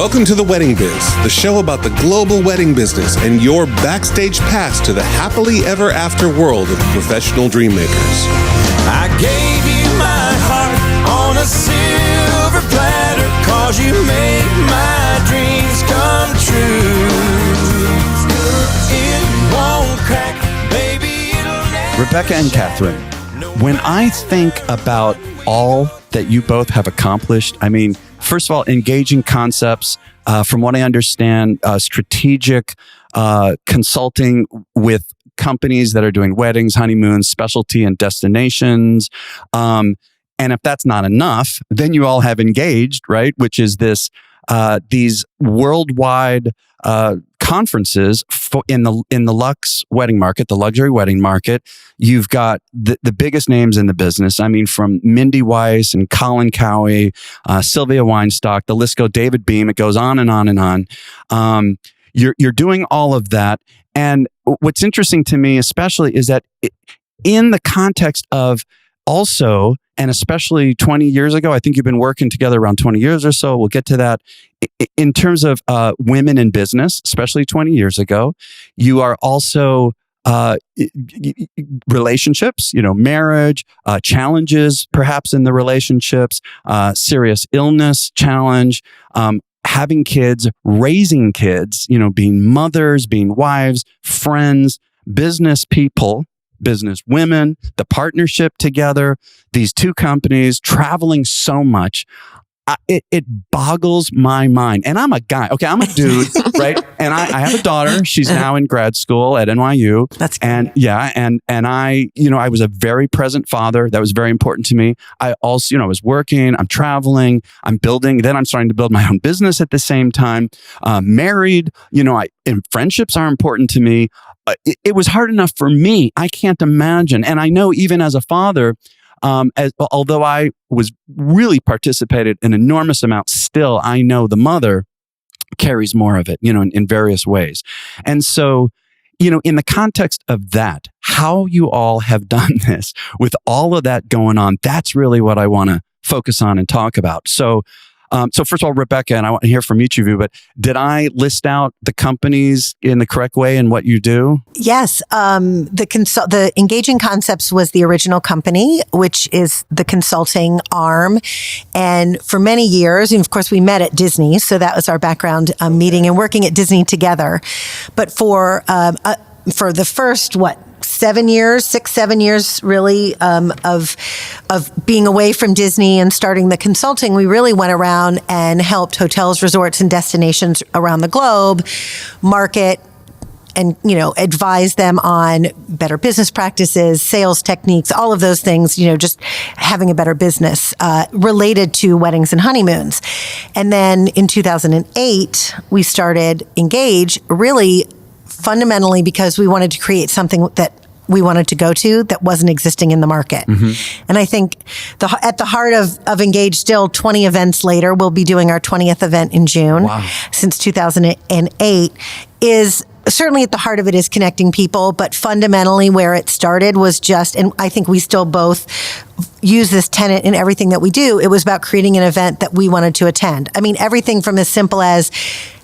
Welcome to The Wedding Biz, the show about the global wedding business and your backstage pass to the happily ever after world of professional dream makers. I gave you my heart on a silver platter, 'cause you made my dreams come true. It won't crack, baby, it'll never. Rebecca and Kathryn, when I think about all that you both have accomplished, I mean, first of all, engaging concepts, from what I understand, strategic consulting with companies that are doing weddings, honeymoons, specialty and destinations. And if that's not enough, then you all have engaged, right? Which is these worldwide conferences in the luxe wedding market, the luxury wedding market. You've got the biggest names in the business. I mean, from Mindy Weiss and Colin Cowie, Sylvia Weinstock, the list goes, David Beam. It goes on and on and on. You're doing all of that. And what's interesting to me, especially, is that in the context of also, and especially 20 years ago, I think you've been working together around 20 years or so. We'll get to that. In terms of women in business, especially 20 years ago, you are also relationships, marriage, challenges perhaps in the relationships, serious illness challenge, having kids, raising kids, being mothers, being wives, friends, business people, business women, the partnership together, these two companies, traveling so much. It boggles my mind. And I'm a guy. Okay, I'm a dude, right? And I have a daughter. She's now in grad school at NYU. That's good. And yeah, and I, I was a very present father. That was very important to me. I also, I was working, I'm traveling, I'm building. Then I'm starting to build my own business at the same time. Married, and friendships are important to me. It was hard enough for me. I can't imagine. And I know even as a father, although I was really participated an enormous amount, still I know the mother carries more of it, in various ways. And so, in the context of that, how you all have done this with all of that going on, that's really what I want to focus on and talk about. So first of all, Rebecca, and I want to hear from each of you, but did I list out the companies in the correct way and what you do? Yes. The Engaging Concepts was the original company, which is the consulting arm. And for many years, and of course, we met at Disney. So that was our background meeting and working at Disney together. But for the first, 7 years, really, of being away from Disney and starting the consulting, we really went around and helped hotels, resorts, and destinations around the globe market and, advise them on better business practices, sales techniques, all of those things, just having a better business related to weddings and honeymoons. And then in 2008, we started Engage, really fundamentally because we wanted to create something that we wanted to go to that wasn't existing in the market. Mm-hmm. And I think at the heart of Engage, still 20 events later, we'll be doing our 20th event in June. Wow. Since 2008, is certainly at the heart of it is connecting people, but fundamentally where it started was just, and I think we still both use this tenet in everything that we do, it was about creating an event that we wanted to attend. I mean, everything from as simple as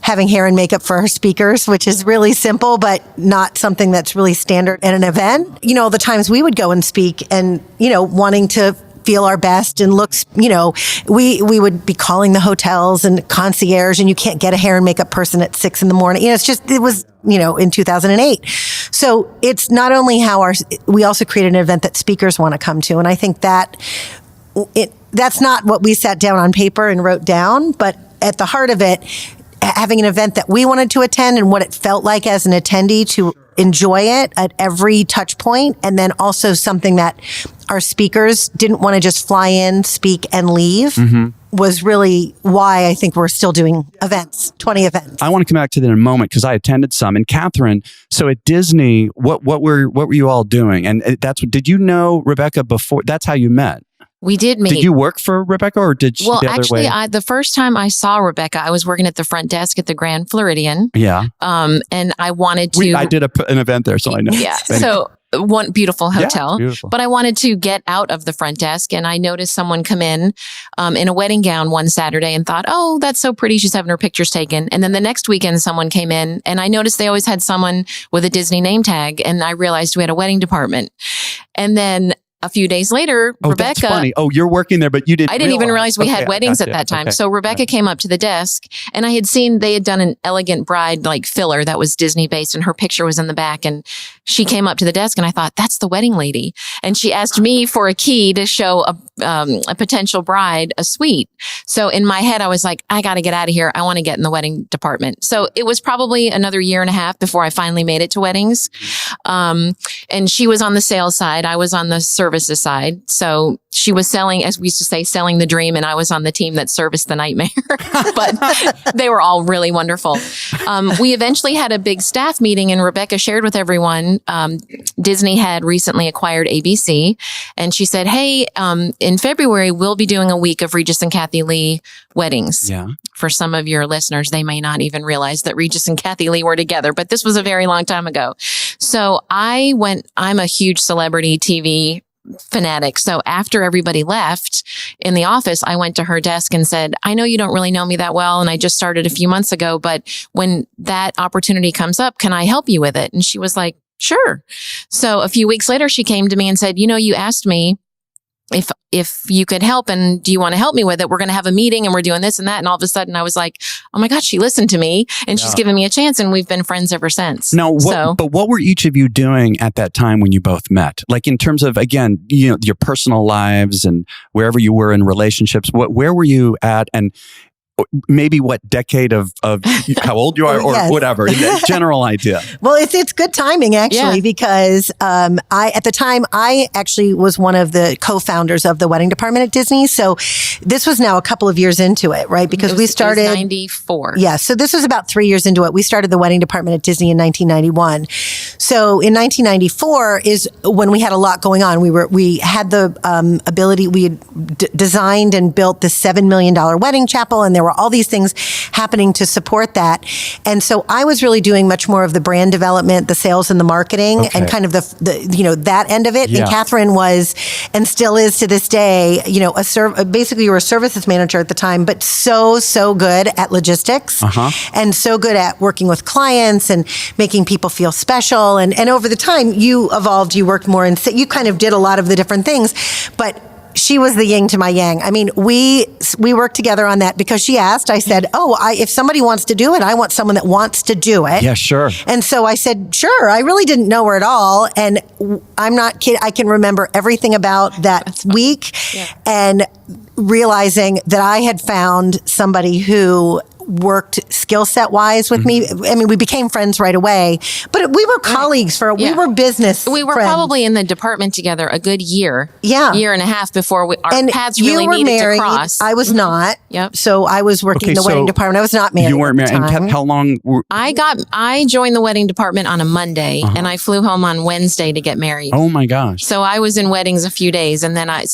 having hair and makeup for our speakers, which is really simple, but not something that's really standard at an event. The times we would go and speak and, wanting to feel our best and looks, we would be calling the hotels and concierge, and you can't get a hair and makeup person at 6 a.m. It was, in 2008. So it's not only we also created an event that speakers want to come to. And I think that's not what we sat down on paper and wrote down, but at the heart of it, having an event that we wanted to attend and what it felt like as an attendee to enjoy it at every touch point. And then also something that our speakers didn't want to just fly in, speak, and leave. Mm-hmm. Was really why I think we're still doing events, 20 events. I want to come back to that in a moment because I attended some. And Kathryn, so at Disney, what were you all doing? And did you know Rebecca before? That's how you met. We did meet. Did you work for Rebecca or did she the other way? The first time I saw Rebecca, I was working at the front desk at the Grand Floridian. Yeah. And I wanted to. I did an event there, so I know. Yeah. So one beautiful hotel, beautiful. but I wanted to get out of the front desk, and I noticed someone come in a wedding gown one Saturday and thought, oh, that's so pretty. She's having her pictures taken. And then the next weekend, someone came in and I noticed they always had someone with a Disney name tag. And I realized we had a wedding department. And then a few days later, Rebecca. That's funny. Oh, you're working there, but you didn't. I didn't even realize we had weddings at gotcha. that time. Okay. So Rebecca came up to the desk, and I had seen they had done an Elegant Bride like filler that was Disney based, and her picture was in the back. And she came up to the desk, and I thought, that's the wedding lady. And she asked me for a key to show a potential bride a suite. So in my head, I was like, I got to get out of here. I want to get in the wedding department. So it was probably another year and a half before I finally made it to weddings. And she was on the sales side. I was on the services side. So she was selling, as we used to say, selling the dream. And I was on the team that serviced the nightmare, but they were all really wonderful. We eventually had a big staff meeting, and Rebecca shared with everyone, Disney had recently acquired ABC. And she said, hey, in February, we'll be doing a week of Regis and Kathie Lee weddings. Yeah. For some of your listeners, they may not even realize that Regis and Kathie Lee were together, but this was a very long time ago. So I'm a huge celebrity TV fanatic. So after everybody left in the office, I went to her desk and said, I know you don't really know me that well, and I just started a few months ago, but when that opportunity comes up, can I help you with it? And she was like, sure. So a few weeks later, she came to me and said, you asked me if you could help, and do you want to help me with it? We're going to have a meeting and we're doing this and that. And all of a sudden I was like, oh my God, she listened to me and she's given me a chance, and we've been friends ever since. Now, but what were each of you doing at that time when you both met? Like in terms of, again, your personal lives and wherever you were in relationships, where were you at? And maybe what decade of how old you are, or Yes. whatever, general idea. Well, it's good timing actually, because at the time I actually was one of the co-founders of the wedding department at Disney. So this was now a couple of years into it, right? Because we started it was 94. Yeah, so this was about 3 years into it. We started the wedding department at Disney in 1991. So in 1994 is when we had a lot going on. We had the ability. We had designed and built the $7 million wedding chapel, and there were all these things happening to support that. And so I was really doing much more of the brand development, the sales and the marketing, and kind of the that end of it. Yeah. And Kathryn was, and still is to this day, basically you were a services manager at the time, but so good at logistics and so good at working with clients and making people feel special. And over the time you evolved, you worked more you kind of did a lot of the different things, but she was the yin to my yang. I mean, we worked together on that because she asked. I said, if somebody wants to do it, I want someone that wants to do it. Yeah, sure. And so I said, sure. I really didn't know her at all. And I'm not kidding. I can remember everything about that week and realizing that I had found somebody who worked skill set wise with me. I mean, we became friends right away, but we were colleagues we were business We were friends. probably in the department together a good year. Yeah. Year and a half before our paths really you were needed married. to cross. I was not. Yep. So I was working in the wedding department. I was not married. You weren't married. At the time. And how long? I joined the wedding department on a Monday, and I flew home on Wednesday to get married. Oh my gosh. So I was in weddings a few days, and then I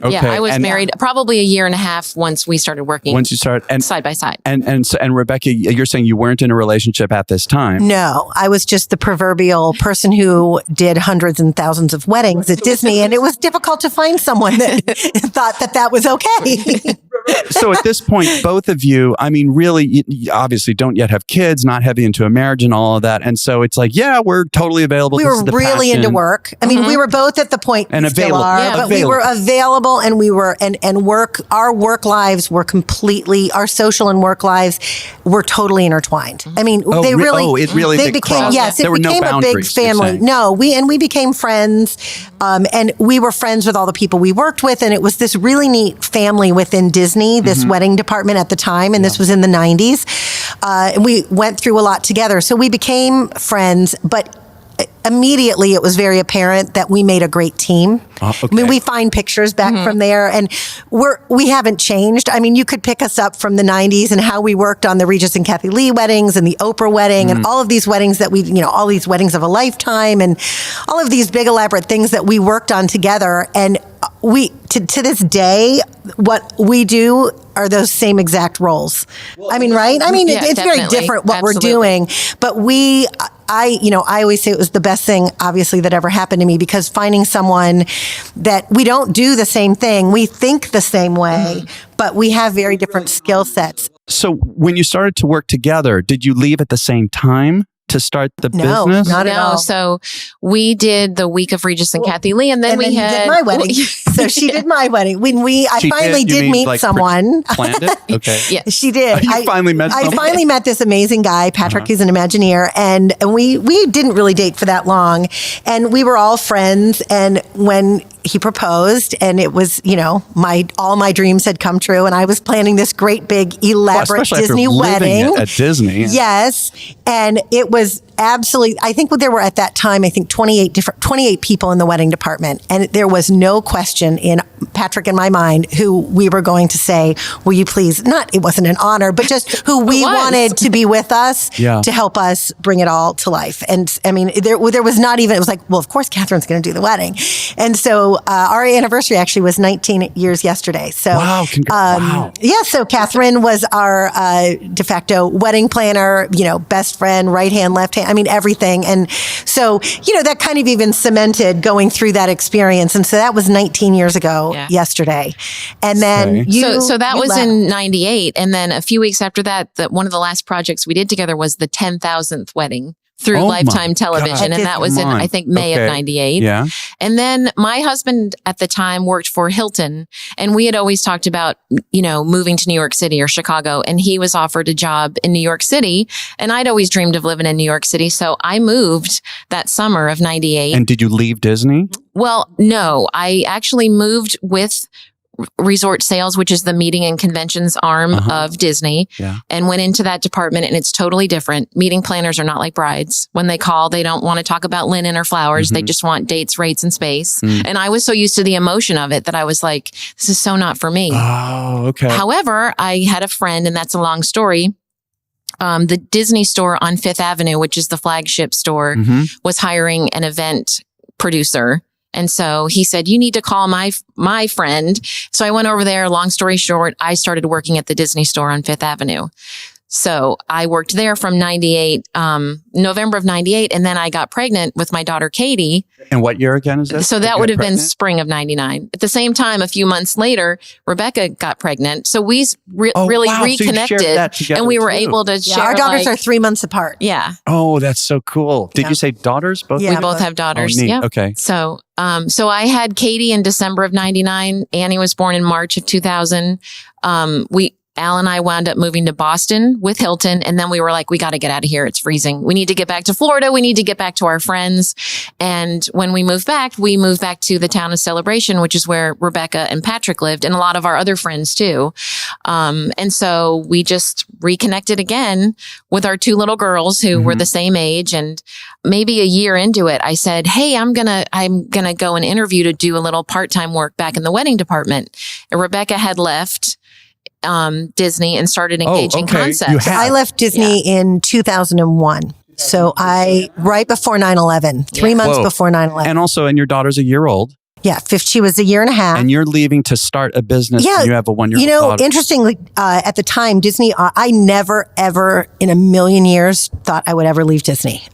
was married probably a year and a half once we started working. Once you started, side by side. And Rebecca, you're saying you weren't in a relationship at this time. No, I was just the proverbial person who did hundreds and thousands of weddings at Disney, and it was difficult to find someone that thought that was okay. So at this point, both of you, I mean, really, you obviously don't yet have kids, not heavy into a marriage and all of that. And so it's like, yeah, we're totally available. We This were is the really passion. into work. I mean, we were both at the point And we still available. are, Yeah, but we were available, and we were, and work, our work lives were completely, our social and work lives were totally intertwined. I mean, they became, crossed. yes, There it were no became a big boundaries, you're family. saying. No, we became friends, and we were friends with all the people we worked with, and it was this really neat family within Disney, this wedding department at the time, and this was in the 90s. And we went through a lot together. So we became friends, but immediately it was very apparent that we made a great team. I mean, we find pictures back from there, and we haven't changed. I mean, you could pick us up from the 90s and how we worked on the Regis and Kathie Lee weddings and the Oprah wedding and all of these weddings that all these weddings of a lifetime and all of these big elaborate things that we worked on together. And we, to this day, what we do are those same exact roles. I mean, right? I mean, it's very definitely. different what Absolutely. we're doing, but we I always say it was the best thing, obviously, that ever happened to me, because finding someone that we don't do the same thing, we think the same way, but we have very different skill sets. So when you started to work together, did you leave at the same time to start the No, business? not at all. So we did the week of Regis and Kathie Lee, and then And then you did my wedding. So she did my wedding. I She finally did? You did mean, meet like, someone. Planned it? Okay. Yeah. She did. You finally met I someone? finally met this amazing guy, Patrick. He's an Imagineer, and we didn't really date for that long, and we were all friends. And when he proposed, and it was, all my dreams had come true, and I was planning this great big elaborate Especially Disney after living wedding at Disney. Yes, and it was absolutely. I think there were at that time, 28 people in the wedding department, and there was no question in Patrick and my mind who we were going to say, "Will you please?" Not, it wasn't an honor, but just who we wanted to be with us to help us bring it all to life. And I mean, there was not even. It was like, well, of course, Catherine's going to do the wedding, and so our anniversary actually was 19 years yesterday. So wow, wow. Yeah, so Kathryn was our de facto wedding planner, best friend, right hand, left hand, I mean, everything. And so, that kind of even cemented going through that experience. And so that was 19 years ago yesterday. And then So that was in 98. And then a few weeks after that, one of the last projects we did together was the 10,000th wedding through Lifetime Television. And that was in, I think, May of 98. Yeah. And then my husband at the time worked for Hilton, and we had always talked about, moving to New York City or Chicago, and he was offered a job in New York City, and I'd always dreamed of living in New York City. So I moved that summer of 98. And did you leave Disney? Well, no, I actually moved with Resort Sales, which is the meeting and conventions arm of Disney, and went into that department, and it's totally different. Meeting planners are not like brides. When they call, they don't want to talk about linen or flowers. They just want dates, rates, and space. And I was so used to the emotion of it that I was like, this is so not for me. Oh, okay. However, I had a friend, and that's a long story. The Disney store on Fifth Avenue, which is the flagship store, was hiring an event producer. And so he said, you need to call my friend. So I went over there. Long story short, I started working at the Disney store on Fifth Avenue. So I worked there from 98, November of 98. And then I got pregnant with my daughter, Katie. And what year again is this? So that would have been spring of 99. At the same time, a few months later, Rebecca got pregnant. So we really reconnected, and we were able to share. Our daughters are 3 months apart. Yeah. Oh, that's so cool. Did you say daughters? Both? We both have daughters. Oh, yeah. Okay. So I had Katie in December of 99. Annie was born in March of 2000. Al and I wound up moving to Boston with Hilton. And then we were like, we got to get out of here. It's freezing. We need to get back to Florida. We need to get back to our friends. And when we moved back to the town of Celebration, which is where Rebecca and Patrick lived, and a lot of our other friends too. And so we just reconnected again with our two little girls who were the same age. And maybe a year into it, I said, hey, I'm going to go and interview to do a little part-time work back in the wedding department. And Rebecca had left Disney and started engaging concepts. I left Disney in 2001. So right before 9/11, 3 months before 9/11. And also, and your daughter's a year old. Yeah, she was a year and a half. And you're leaving to start a business. Yeah, and you have a 1-year-old daughter. Interestingly, at the time, Disney, I never, ever in a million years thought I would ever leave Disney.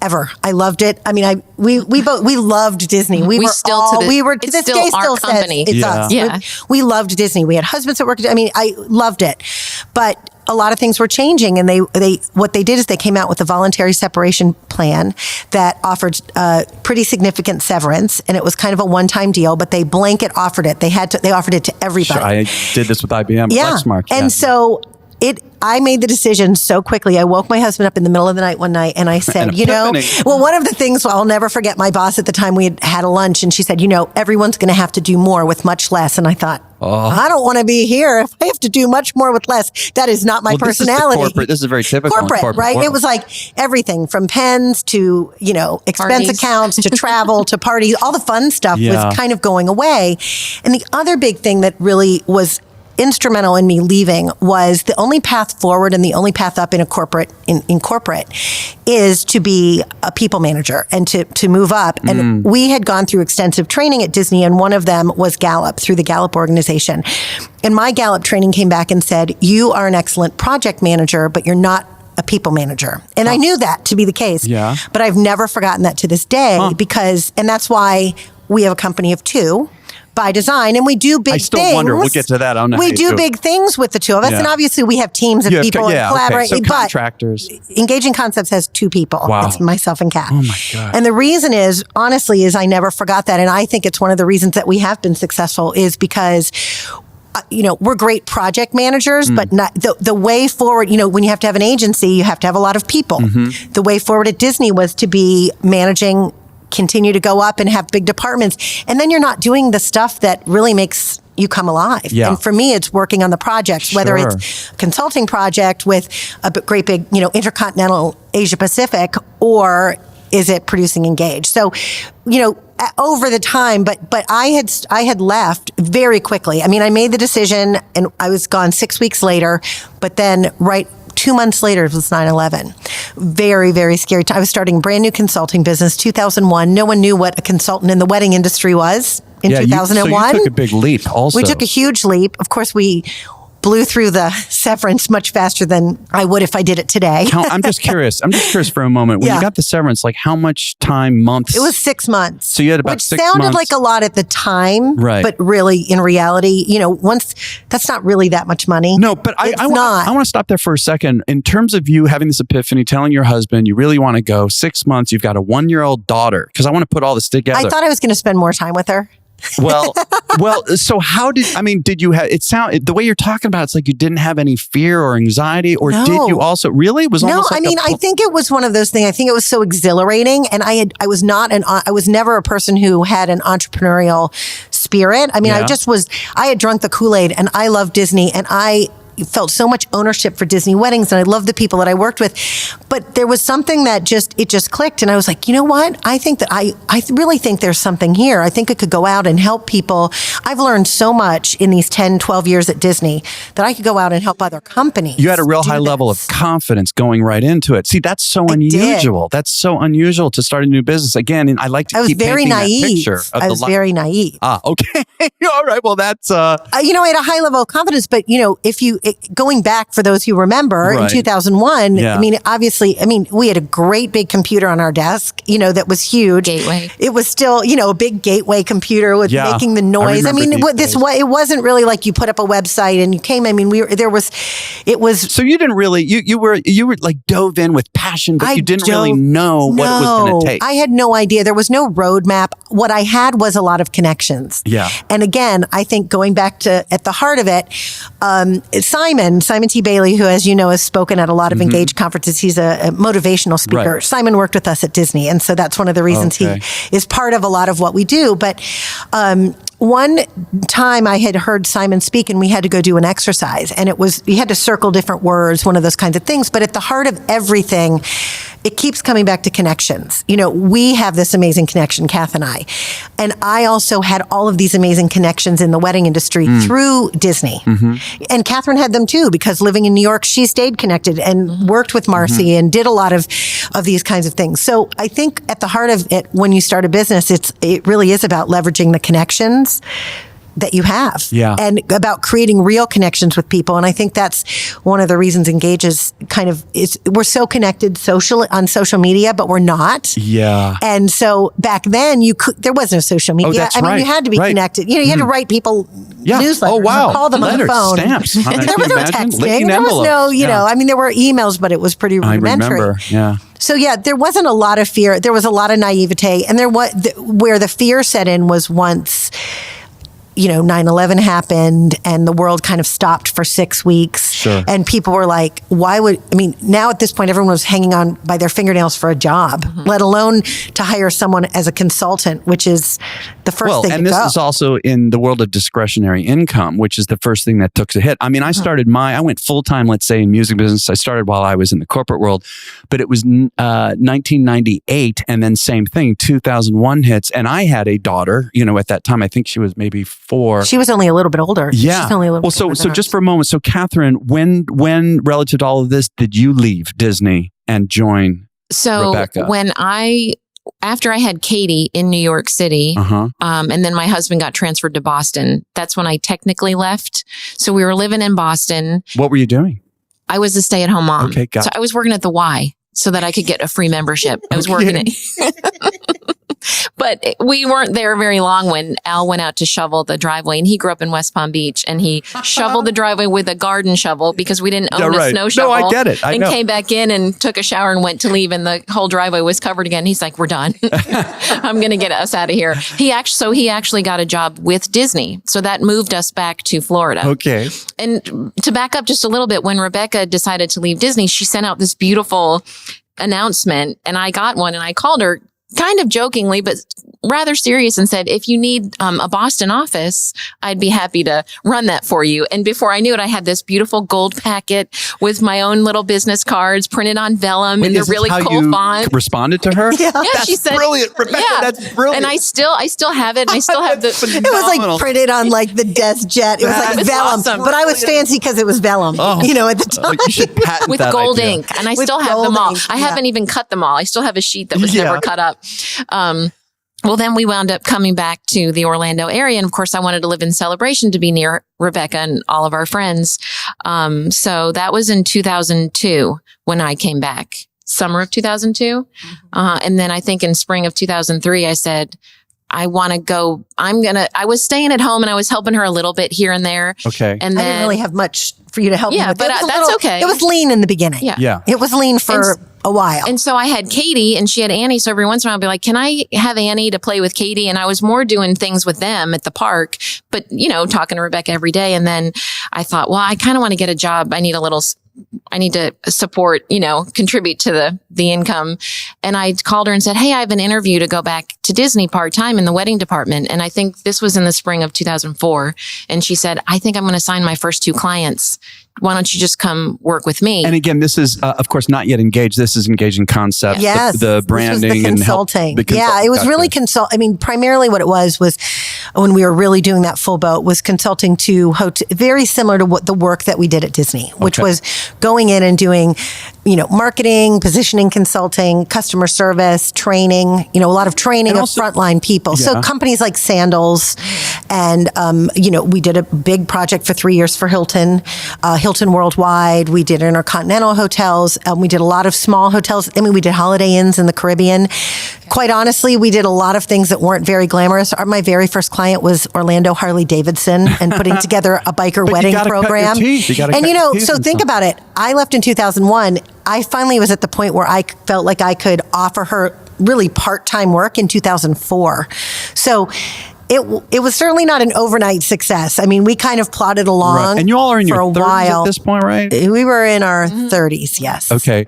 Ever. I loved it. I mean, we loved Disney. To this day still company. It's us. Yeah. We loved Disney. We had husbands that worked. I mean, I loved it, but a lot of things were changing, and what they did is they came out with a voluntary separation plan that offered pretty significant severance, and it was kind of a one-time deal, but they blanket offered it. They offered it to everybody. Sure, I did this with IBM. Lexmark. And so I made the decision so quickly. I woke my husband up in the middle of the night one night, and I said, one of the things, I'll never forget, my boss at the time, we had a lunch, and she said, everyone's going to have to do more with much less. And I thought, I don't want to be here if I have to do much more with less. That is not my personality. This is very typical. Corporate, right? It was like everything from pens to, expense parties. accounts to travel to parties. All the fun stuff was kind of going away. And the other big thing that really was instrumental in me leaving was the only path forward and the only path up in corporate is to be a people manager and to move up. And we had gone through extensive training at Disney, and one of them was Gallup, through the Gallup organization. And my Gallup training came back and said, you are an excellent project manager, but you're not a people manager. And I knew that to be the case. Yeah. But I've never forgotten that to this day because, and that's why we have a company of two by design, and we do big things. I still wonder, we'll get to that. I don't know we do big things with the two of us, and obviously we have teams of people and collaborate. Okay. So contractors. Engaging Concepts has two people. Wow. It's myself and Kath. Oh my God. And the reason is, honestly, is I never forgot that. And I think it's one of the reasons that we have been successful is because we're great project managers, but not the way forward, when you have to have an agency, you have to have a lot of people. Mm-hmm. The way forward at Disney was to be managing, continue to go up and have big departments. And then you're not doing the stuff that really makes you come alive. Yeah. And for me, it's working on the projects, whether it's a consulting project with a great big, intercontinental Asia Pacific, or is it producing Engage? So, over the time, but I had left very quickly. I mean, I made the decision and I was gone 6 weeks later, but then 2 months later, it was 9/11. Very, very scary time. I was starting a brand new consulting business, 2001. No one knew what a consultant in the wedding industry was in 2001. So you took a big leap also. We took a huge leap. Of course, we blew through the severance much faster than I would if I did it today. I'm just curious for a moment. When you got the severance, like how much time, months? It was 6 months. So you had about 6 months. Which sounded like a lot at the time. Right. But really, in reality, once that's not really that much money. No, but I want to stop there for a second. In terms of you having this epiphany, telling your husband you really want to go, 6 months, you've got a 1-year-old daughter, because I want to put all this together. I thought I was going to spend more time with her. Well, so did you have, the way you're talking about, it's like you didn't have any fear or anxiety, or did you also, really? It was almost like I think it was one of those things. I think it was so exhilarating, and I was never a person who had an entrepreneurial spirit. I mean, I had drunk the Kool-Aid, and I love Disney, and I felt so much ownership for Disney weddings, and I love the people that I worked with. But there was something that just clicked, and I was like, you know what? I think that I really think there's something here. I think I could go out and help people. I've learned so much in these 10, 12 years at Disney that I could go out and help other companies. You had a real high level of confidence going right into it. See, that's so unusual. That's so unusual to start a new business. Again, and I like to keep painting that picture. I was very naive. Okay. All right. Well, that's... I had a high level of confidence, but, going back for those who remember in 2001, I mean, obviously, we had a great big computer on our desk, that was huge. Gateway. It was still, a big gateway computer with making the noise. It wasn't really like you put up a website and you came. It was. So you didn't really, you were like dove in with passion, but you didn't really know what it was going to take. I had no idea. There was no roadmap. What I had was a lot of connections. Yeah. And again, I think going back to at the heart of it, Simon T. Bailey, who, as you know, has spoken at a lot of Engage conferences. He's a motivational speaker. Right. Simon worked with us at Disney. And so that's one of the reasons he is part of a lot of what we do. But one time I had heard Simon speak, and we had to go do an exercise, and you had to circle different words, one of those kinds of things. But at the heart of everything, it keeps coming back to connections. We have this amazing connection, Kath and I. And I also had all of these amazing connections in the wedding industry through Disney. And Kathryn had them too, because living in New York, she stayed connected and worked with Marcy and did a lot of these kinds of things. So I think at the heart of it, when you start a business, it really is about leveraging the connections that you have, and about creating real connections with people. And I think that's one of the reasons Engage is we're so connected on social media, but we're not. Yeah. And so back then there was no social media. That's right. You had to be connected. You had to write people newsletters. Oh, wow. Or call them Letters, on the phone. stamps. There was no texting. There was no, there were emails, but it was pretty rudimentary. I remember. Yeah. So there wasn't a lot of fear. There was a lot of naivete, and where the fear set in was once 9/11 happened and the world kind of stopped for 6 weeks. Sure. And people were like, now at this point, everyone was hanging on by their fingernails for a job, let alone to hire someone as a consultant, which is the first thing to go. And this is also in the world of discretionary income, which is the first thing that took a hit. I mean, I went full-time, let's say, in music business. I started while I was in the corporate world, but it was 1998, and then same thing, 2001 hits, and I had a daughter, at that time. I think she was maybe 4. She was only a little bit older. Yeah. She's only a little bit older so just for a moment. So Kathryn, when relative to all of this, did you leave Disney and join Rebecca? After I had Katie in New York City, and then my husband got transferred to Boston, that's when I technically left. So we were living in Boston. What were you doing? I was a stay-at-home mom. Okay, gotcha. So I was working at the Y so that I could get a free membership. I was working at... But we weren't there very long when Al went out to shovel the driveway, and he grew up in West Palm Beach, and he shoveled the driveway with a garden shovel because we didn't own a snow shovel. No, I get it. I know. Came back in and took a shower and went to leave, and the whole driveway was covered again. He's like, "We're done. I'm going to get us out of here." He actually got a job with Disney, so that moved us back to Florida. Okay. And to back up just a little bit, when Rebecca decided to leave Disney, she sent out this beautiful announcement, and I got one, and I called her kind of jokingly, but rather serious, and said, if you need a Boston office, I'd be happy to run that for you. And before I knew it, I had this beautiful gold packet with my own little business cards printed on vellum in the really cool font. Responded to her? Yeah, that's she said, brilliant, Rebecca. Yeah. That's brilliant. And I still have it. And I still have the. It was like printed on like the desk jet. It was like vellum, awesome. But I was fancy because it was vellum. Oh. At the time. You should patent with that gold idea. ink, and I With still have gold them all. ink, I haven't even cut them all. I still have a sheet that was never cut up. Well, then we wound up coming back to the Orlando area. And of course, I wanted to live in Celebration to be near Rebecca and all of our friends. So that was in 2002 when I came back, summer of 2002. And then I think in spring of 2003, I said, I want to go. I was staying at home and I was helping her a little bit here and there. Okay. I And then didn't really have much for you to help me with. but that's okay. It was lean in the beginning. Yeah. It was lean for a while. And so I had Katie and she had Annie. So every once in a while I'd be like, can I have Annie to play with Katie? And I was more doing things with them at the park, but talking to Rebecca every day. And then I thought, well, I kind of want to get a job. I need to support, contribute to the income. And I called her and said, hey, I have an interview to go back to Disney part-time in the wedding department. And I think this was in the spring of 2004. And she said, I think I'm going to sign my first 2 clients. Why don't you just come work with me? And again, this is, of course, not yet engaged. This is engaging concept. Yes. The branding this was the and consulting. help. Yeah, it was really primarily what it was when we were really doing that full boat was consulting to very similar to what the work that we did at Disney, which was going in and doing, marketing, positioning, consulting, customer service, training, a lot of training of frontline people. Yeah. So companies like Sandals and, we did a big project for 3 years for Hilton Worldwide. We did Intercontinental hotels. We did a lot of small hotels. We did Holiday Inns in the Caribbean. Quite honestly, we did a lot of things that weren't very glamorous. My very first client was Orlando Harley-Davidson and putting together a biker wedding program. So think about it. I left in 2001. I finally was at the point where I felt like I could offer her really part-time work in 2004. So it was certainly not an overnight success. We kind of plodded along. Right. And you all are in your 30s at this point, right? We were in our 30s, yes. Okay.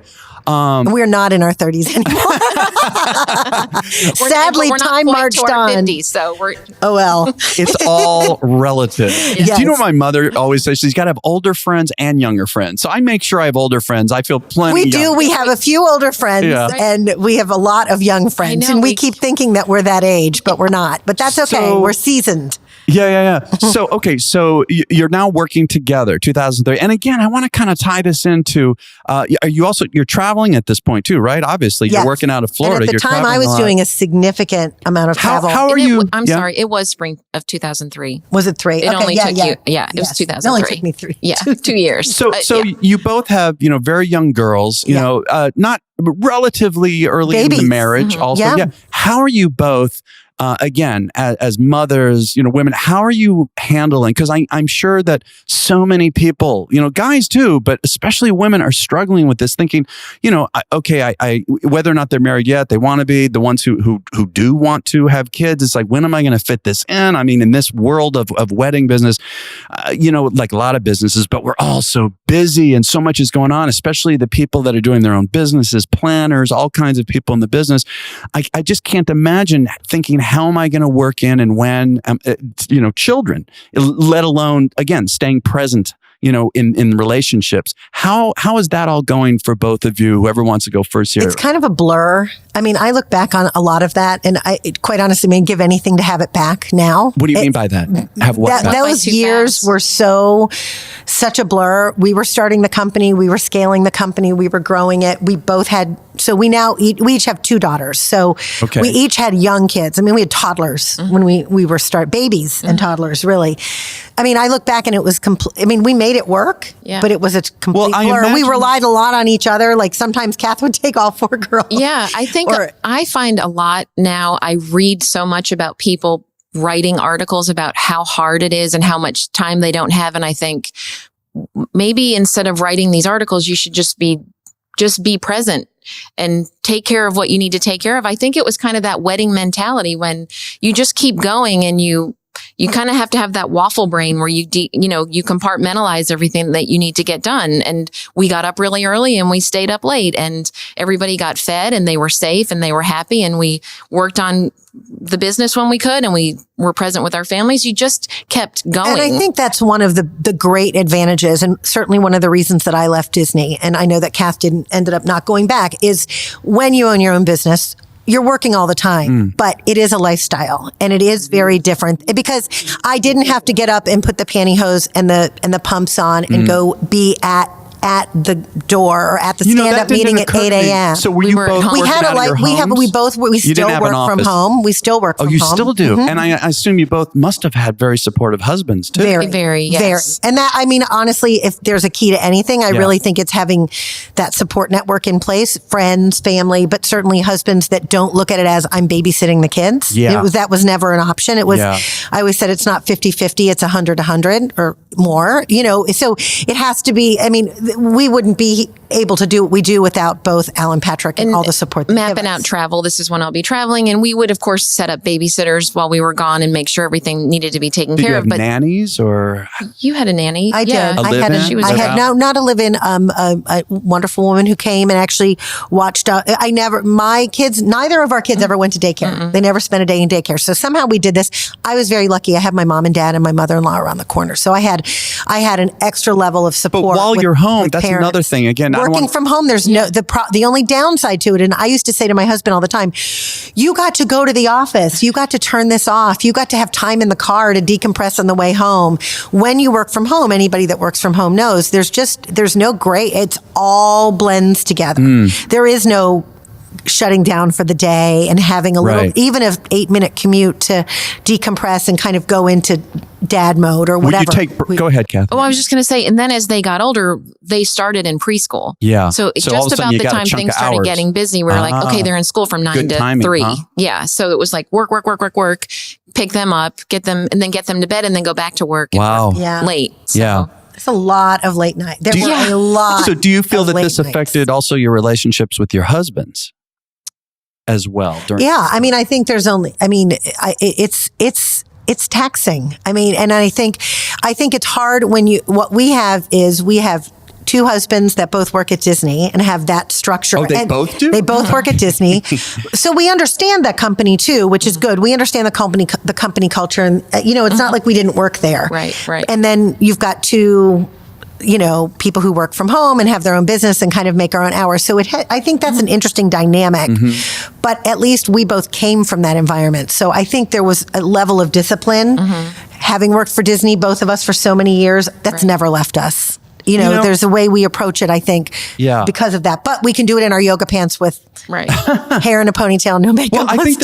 We're not in our 30s anymore. Sadly, time marched on. 50s, so we're. Oh, well. It's all relative. Yes. Do you know what my mother always says? She's got to have older friends and younger friends. So I make sure I have older friends. I feel plenty We do. young. We have a few older friends and we have a lot of young friends. And we keep thinking that we're that age, but we're not. But that's okay. We're seasoned. Yeah. So you're now working together, 2003. And again, I want to kind of tie this into, you're traveling at this point too, right? Obviously, you're working out of Florida. And at the time, I was doing a significant amount of travel. How are you? I'm sorry. It was spring of 2003. Was it 3? It only took you. Yeah, it was 2003. It only took me 3. Yeah, 2 years. So you both have, very young girls, not relatively early in the marriage also. Yeah. How are you both, again, as mothers, women, how are you handling? Because I'm sure that so many people, guys too, but especially women are struggling with this thinking, I whether or not they're married yet, they want to be, the ones who do want to have kids. It's like, when am I going to fit this in? In this world of wedding business, like a lot of businesses, but we're all so busy and so much is going on, especially the people that are doing their own businesses, planners, all kinds of people in the business. I just can't imagine thinking, how am I going to work in and when, children, let alone, again, staying present, in relationships. How is that all going for both of you? Whoever wants to go first here. It's kind of a blur. I mean, I look back on a lot of that, and I quite honestly may give anything to have it back now. What do you mean by that? Have what back? Those years were such a blur. We were starting the company. We were scaling the company. We were growing it. We both had, so we each have 2 daughters. So we each had young kids. I mean, we had toddlers when we were babies and toddlers, really. I mean, I look back and it was complete. I mean, we made it work, but it was a complete blur. We relied a lot on each other. Like sometimes Kath would take all 4 girls. Yeah, I think I find a lot now. I read so much about people writing articles about how hard it is and how much time they don't have. And I think maybe instead of writing these articles, you should just be present and take care of what you need to take care of. I think it was kind of that wedding mentality when you just keep going and you kind of have to have that waffle brain where you compartmentalize everything that you need to get done. And we got up really early and we stayed up late and everybody got fed and they were safe and they were happy and we worked on the business when we could and we were present with our families. You just kept going. And I think that's one of the great advantages and certainly one of the reasons that I left Disney. And I know that Kath ended up not going back is when you own your own business, you're working all the time, but it is a lifestyle and it is very different because I didn't have to get up and put the pantyhose and the pumps on and go be at the door or at the stand-up meeting at 8 a.m. So were you both we had a life. We still work from home. We still work from home. Oh, you still do? And I assume you both must have had very supportive husbands too. Very, yes. And that, I mean, honestly, if there's a key to anything, I really think it's having that support network in place, friends, family, but certainly husbands that don't look at it as I'm babysitting the kids. Yeah. That was never an option. It was, I always said it's not 50-50, it's 100-100 or more, so it has to be, I mean, we wouldn't be able to do what we do without both Al and Patrick and all the support. Mapping out travel. This is when I'll be traveling. And we would, of course, set up babysitters while we were gone and make sure everything needed to be taken care of. But nannies or? You had a nanny. I did. I had not a live-in, a wonderful woman who came and actually watched. My kids, neither of our kids ever went to daycare. They never spent a day in daycare. So somehow we did this. I was very lucky. I had my mom and dad and my mother-in-law around the corner. So I had an extra level of support. But while you're home, that's parents. another thing. Again, working from home, there's the only downside to it. And I used to say to my husband all the time, you got to go to the office. You got to turn this off. You got to have time in the car to decompress on the way home. When you work from home, anybody that works from home knows there's no gray. It's all blends together. There is no shutting down for the day and having a little, even an 8-minute commute to decompress and kind of go into dad mode or whatever. Go ahead, Kath. Oh, I was just going to say, and then as they got older, they started in preschool. Yeah. So just about the time things started getting busy, we were like, okay, they're in school from 9 to 3. Huh? Yeah. So it was like work, pick them up, get them to bed and then go back to work. Wow. Late. So. Yeah. It's a lot of late night. There were a lot. So do you feel that this nights. affected also your relationships with your husbands as well? I mean, I think it's taxing. I mean, and I think it's hard when what we have 2 husbands that both work at Disney and have that structure. Oh, they both do? They both work at Disney. So we understand that company too, which is good. We understand the company culture and, it's not like we didn't work there. Right. And then you've got 2, people who work from home and have their own business and kind of make our own hours. So I think that's an interesting dynamic, but at least we both came from that environment. So I think there was a level of discipline. Having worked for Disney, both of us for so many years, that's never left us. There's a way we approach it, I think, because of that. But we can do it in our yoga pants with hair in a ponytail, no makeup. Well, I think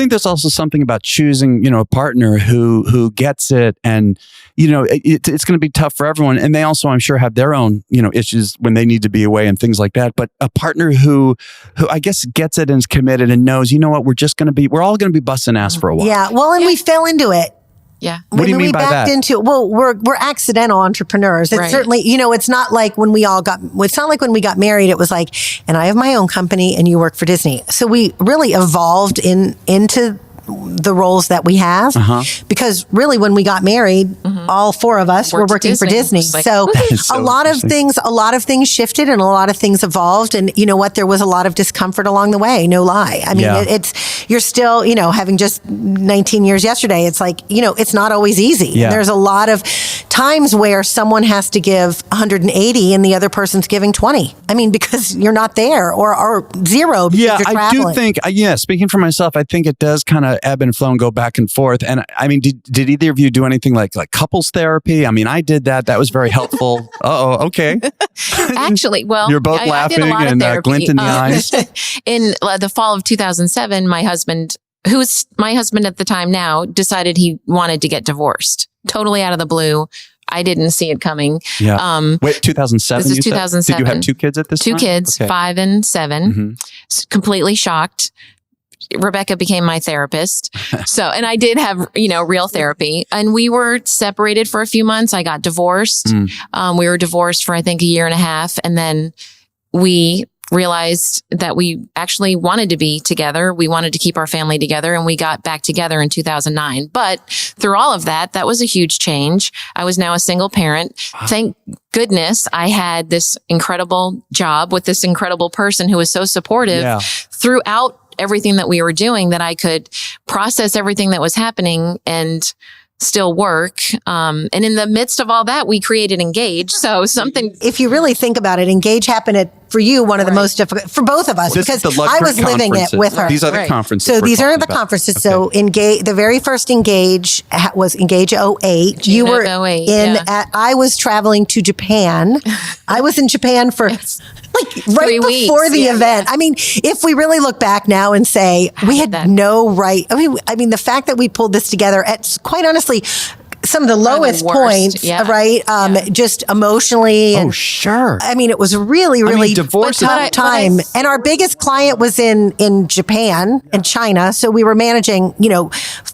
there's also something about choosing, a partner who gets it, and it's going to be tough for everyone. And they also, I'm sure, have their own, issues when they need to be away and things like that. But a partner who I guess gets it and is committed and knows, we're all going to be busting ass for a while. Yeah. Well, and we fell into it. Yeah. What do you mean by that? We're accidental entrepreneurs. It's certainly, it's not like when we got married, it was like, and I have my own company and you work for Disney. So we really evolved into the roles that we have. Because really, when we got married, all four of us were working for Disney. Like, so so a lot of things shifted and a lot of things evolved. And you know what? There was a lot of discomfort along the way. No lie. I mean, you're still, having just 19 years yesterday, it's like, it's not always easy. Yeah. And there's a lot of times where someone has to give 180 and the other person's giving 20. I mean, because you're not there or zero because you're traveling. I do think, speaking for myself, I think it does kind of ebb and flow and go back and forth. And I mean, did either of you do anything like couples therapy? I mean, I did that. That was very helpful. Okay. Actually, well, you're both laughing and glint in the eyes. In the fall of 2007, my husband, who's my husband at the time now, decided he wanted to get divorced. Totally out of the blue. I didn't see it coming. Yeah. Wait, 2007? This is 2007. Did you have 2 kids at this time? 2 kids, 5 and 7. Completely shocked. Rebecca became my therapist. And I did have, real therapy, and we were separated for a few months. I got divorced. We were divorced for, I think, 1.5 years. And then we realized that we actually wanted to be together. We wanted to keep our family together, and we got back together in 2009. But through all of that was a huge change. I was now a single parent. Thank goodness I had this incredible job with this incredible person who was so supportive throughout everything that we were doing, that I could process everything that was happening and still work. And in the midst of all that, we created Engage. So something. If you really think about it, Engage happened at, for you, one of the most difficult, for both of us, because I was living it with her. These are the conferences. So these are the conferences. Okay. So Engage, the very first Engage was Engage 08. You were 08, I was traveling to Japan. I was in Japan for right before the event. I mean, if we really look back now and say we had no right. I mean, the fact that we pulled this together at, quite honestly, some of the lowest points, right? Just emotionally. And, sure. I mean, it was really tough time. And our biggest client was in Japan and China. So we were managing,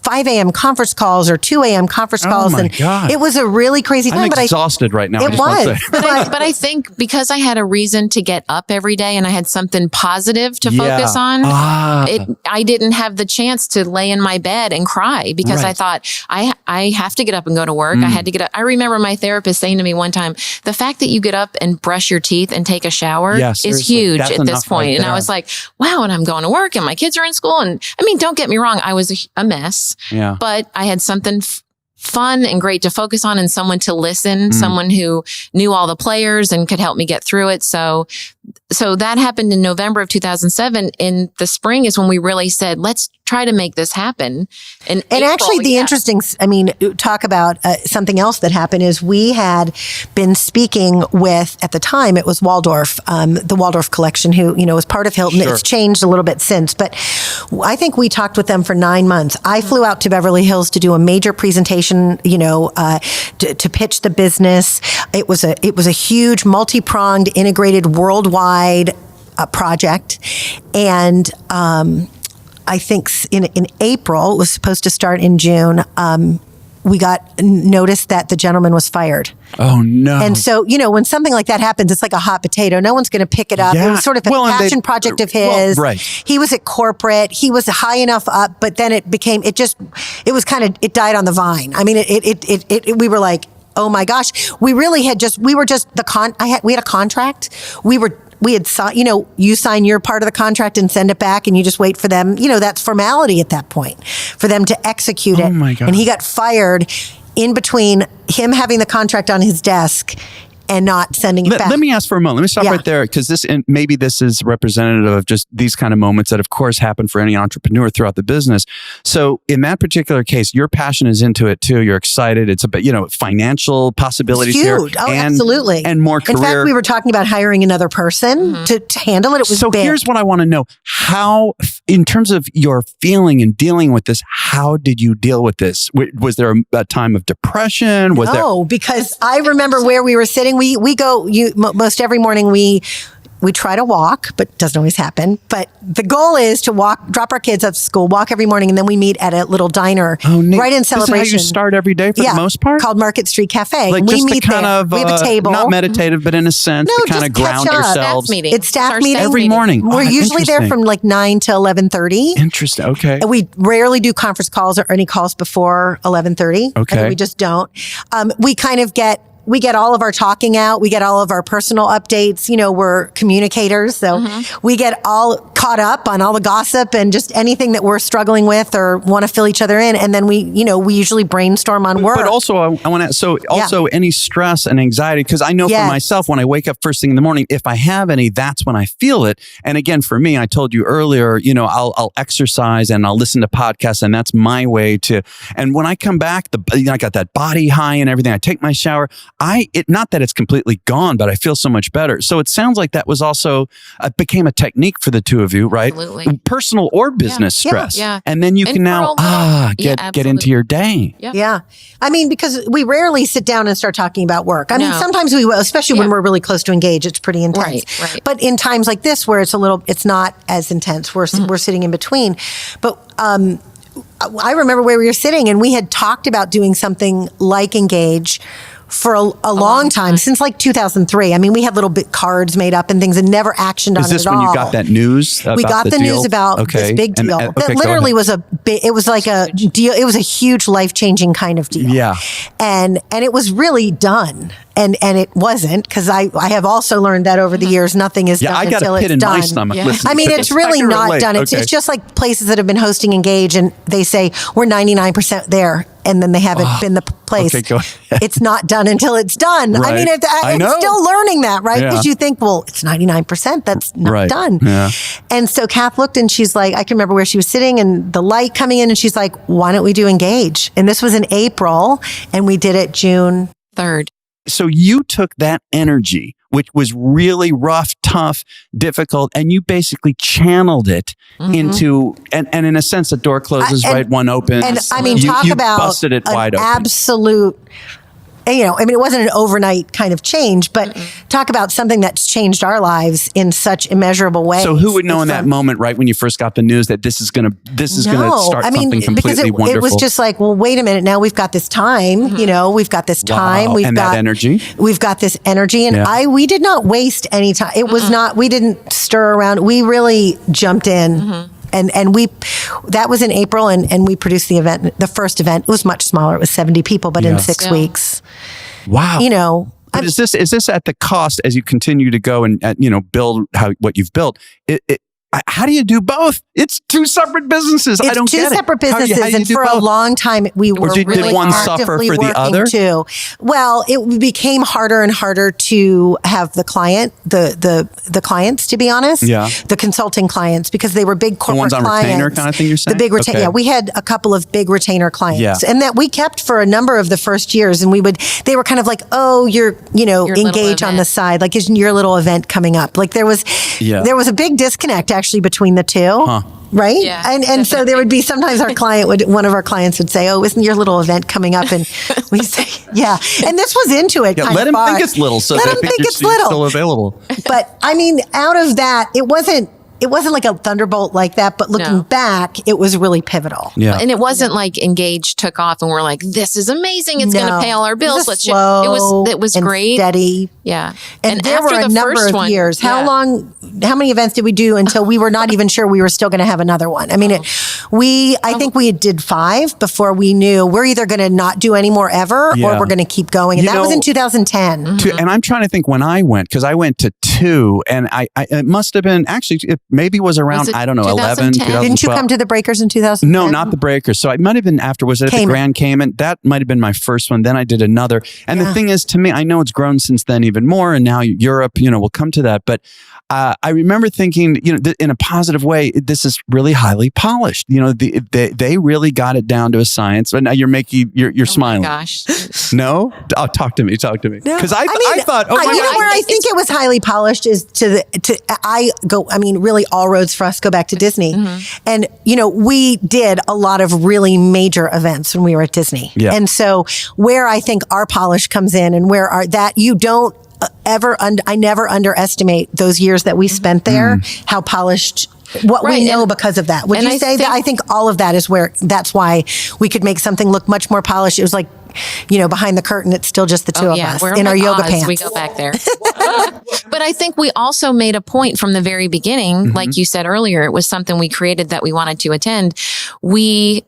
5 a.m. conference calls or 2 a.m. conference calls. And God. It was a really crazy time. I'm exhausted right now. It was. But I think because I had a reason to get up every day and I had something positive to focus on, I didn't have the chance to lay in my bed and cry because I thought I have to get up and go to work. I had to get up. I remember my therapist saying to me one time, the fact that you get up and brush your teeth and take a shower is huge at this point. Right, and I was like, wow, and I'm going to work and my kids are in school. And I mean, don't get me wrong, I was a mess, but I had something fun and great to focus on and someone to listen, someone who knew all the players and could help me get through it. So that happened in November of 2007. In the spring is when we really said, let's try to make this happen. And actually the interesting, talk about something else that happened is we had been speaking with, at the time, it was Waldorf, the Waldorf collection, who, was part of Hilton. Sure. It's changed a little bit since, but I think we talked with them for 9 months. I flew out to Beverly Hills to do a major presentation, to pitch the business. It was a huge multi-pronged, integrated, worldwide project. And, I think in April, it was supposed to start in June, we got notice that the gentleman was fired. Oh, no. And so, when something like that happens, it's like a hot potato. No one's going to pick it up. Yeah. It was sort of a passion project of his. Right. He was at corporate. He was high enough up, but then it died on the vine. I mean, we were like, oh my gosh, we had a contract. We had signed, you sign your part of the contract and send it back and you just wait for them. That's formality at that point for them to execute it. Oh my God. And he got fired in between him having the contract on his desk and not sending it back. Let me ask for a moment. Let me stop right there, because maybe this is representative of just these kind of moments that, of course, happen for any entrepreneur throughout the business. So in that particular case, your passion is into it too. You're excited. It's about, financial possibilities it's huge. Here. Oh, absolutely. And more career. In fact, we were talking about hiring another person to handle it. It was so big. Here's what I want to know. How, in terms of your feeling and dealing with this, how did you deal with this? Was there a time of depression? Because I remember where we were sitting. We go most every morning. We We try to walk, but it doesn't always happen. But the goal is to drop our kids up to school, walk every morning, and then we meet at a little diner right in Celebration. This is how you start every day for the most part? Called Market Street Cafe. Like we just meet to kind there. of, we have a table. Not meditative, but in a sense, to kind of ground yourselves. It's staff meeting. Every morning. We're usually there from like 9 to 11:30. Interesting. Okay. And we rarely do conference calls or any calls before 11:30. Okay. We just don't. We kind of we get all of our talking out. We get all of our personal updates. You know, we're communicators. So we get all caught up on all the gossip and just anything that we're struggling with or want to fill each other in. And then we usually brainstorm on work. But also, I want to, any stress and anxiety, because I know for myself, when I wake up first thing in the morning, if I have any, that's when I feel it. And again, for me, I told you earlier, I'll exercise and I'll listen to podcasts, and that's my way to, and when I come back, I got that body high and everything. I take my shower. Not that it's completely gone, but I feel so much better. So it sounds like that was also became a technique for the two of you, right? Absolutely. Personal or business stress. Yeah. And then you can now get into your day. Yeah. I mean, because we rarely sit down and start talking about work. I mean, sometimes we will, especially when we're really close to engage. It's pretty intense. Right. But in times like this, where it's not as intense, we're sitting in between. But I remember where we were sitting, and we had talked about doing something like Engage for a long time, since like 2003. I mean, we had little bit cards made up and things and never actioned on it at all. Is this when you got that news about we got the news about this big deal. That literally was it was like a deal. It was a huge life-changing kind of deal. Yeah. And it was really done. And it wasn't, because I have also learned that over the years, nothing is done until it's done. My stomach. I mean, it's really not done. It's just like places that have been hosting Engage, and they say we're 99% there, and then they haven't been the place. Okay, go ahead. It's not done until it's done. Right. I mean, I'm still learning that, right? Because you think, well, it's 99%. That's not done. Yeah. And so Kath looked, and she's like, I can remember where she was sitting and the light coming in, and she's like, why don't we do Engage? And this was in April, and we did it June 3rd. So you took that energy, which was really rough, tough, difficult, and you basically channeled it into, and in a sense, the door closes, one opens. And I mean, talk about busted it wide open. Absolute. I mean, it wasn't an overnight kind of change, but talk about something that's changed our lives in such immeasurable ways. So who would know in that moment, right, when you first got the news that this is going to start something completely wonderful? It was just like, well, wait a minute. Now we've got this time. We've got this time. Wow. We've got that energy. We've got this energy, and we did not waste any time. It was not. We didn't stir around. We really jumped in. And that was in April, and we produced the event. The first event, it was much smaller. It was 70 people, but in 6 weeks. Wow. But is this at the cost as you continue to go and build what you've built? How do you do both? It's two separate businesses. I don't get it. It's two separate businesses, and for a long time we were did really one suffer for the other? Too. Well, it became harder and harder to have the clients, to be honest. Yeah. The consulting clients, because they were big corporate clients. The ones on retainer kind of thing you're saying? The big retainer. Okay. Yeah, we had a couple of big retainer clients, Yeah. and that we kept for a number of the first years. And they were kind of like, oh, you're Engage on the side, like is your little event coming up? Like there was a big disconnect actually between the two. Right? Yeah, and so there would be sometimes one of our clients would say, oh, isn't your little event coming up? And we say, yeah. And this was into it. Let him think it's little, so let that him think it's little. Still available. But I mean, out of that, it wasn't like a thunderbolt like that, but looking back, it was really pivotal. Yeah. And it wasn't like Engage took off and we're like, this is amazing. It's going to pay all our bills. It was great. steady. Yeah. And there were a number of years. How many events did we do until we were not even sure we were still going to have another one? I mean, I think we did 5 before we knew we're either going to not do any more ever or we're going to keep going. And that was in 2010. And I'm trying to think when I went, because I went to 2, and it must have been actually, it maybe was around, I don't know, 11, 2012. Didn't you come to the Breakers in 2010? No, not the Breakers. So it might have been after. Was it at the Grand Cayman? That might have been my first one. Then I did another. And the thing is, to me, I know it's grown since then even more. And now Europe, we'll come to that. But I remember thinking, in a positive way, this is really highly polished. They really got it down to a science. But now you're smiling. My gosh. No? Oh, talk to me. Because I thought, where I think it was highly polished is really all roads for us go back to Disney. And, we did a lot of really major events when we were at Disney. Yeah. And so where I think our polish comes in and where that you don't I never underestimate those years that we spent there, how polished what we know because of that. Would you say that? I think all of that is that's why we could make something look much more polished. It was like, behind the curtain, it's still just the two of us in our yoga pants. We go back there. But I think we also made a point from the very beginning, like you said earlier, it was something we created that we wanted to attend. We